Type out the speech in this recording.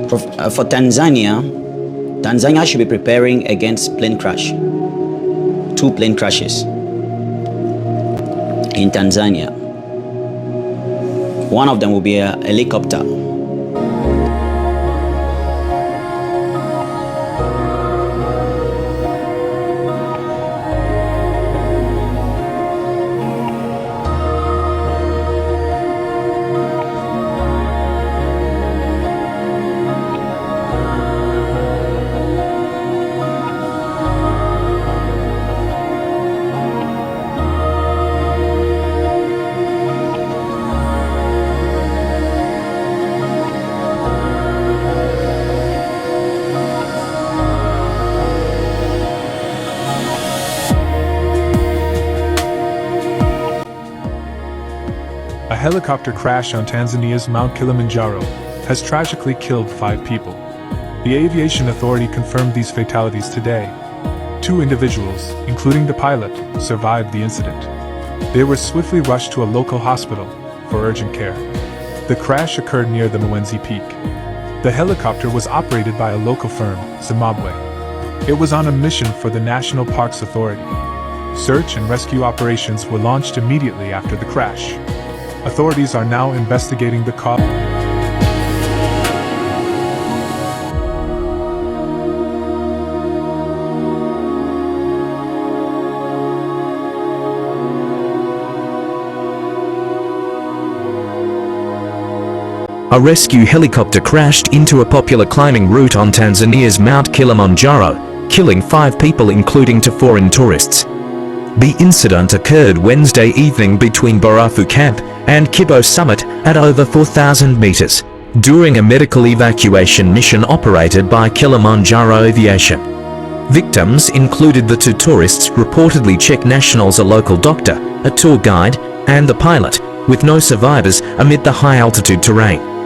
For Tanzania, Tanzania should be preparing against plane crash. 2 plane crashes in Tanzania. One of them will be a helicopter. A helicopter crash on Tanzania's Mount Kilimanjaro has tragically killed 5 people. The Aviation Authority confirmed these fatalities today. 2 individuals, including the pilot, survived the incident. They were swiftly rushed to a local hospital for urgent care. The crash occurred near the Mwenzi Peak. The helicopter was operated by a local firm, Zimbabwe. It was on a mission for the National Parks Authority. Search and rescue operations were launched immediately after the crash. Authorities are now investigating the cause. A rescue helicopter crashed into a popular climbing route on Tanzania's Mount Kilimanjaro, killing 5 people including 2 foreign tourists. The incident occurred Wednesday evening between Barafu Camp and Kibo Summit at over 4,000 meters, during a medical evacuation mission operated by Kilimanjaro Aviation. Victims included the 2 tourists, reportedly Czech nationals, a local doctor, a tour guide, and the pilot, with no survivors amid the high-altitude terrain.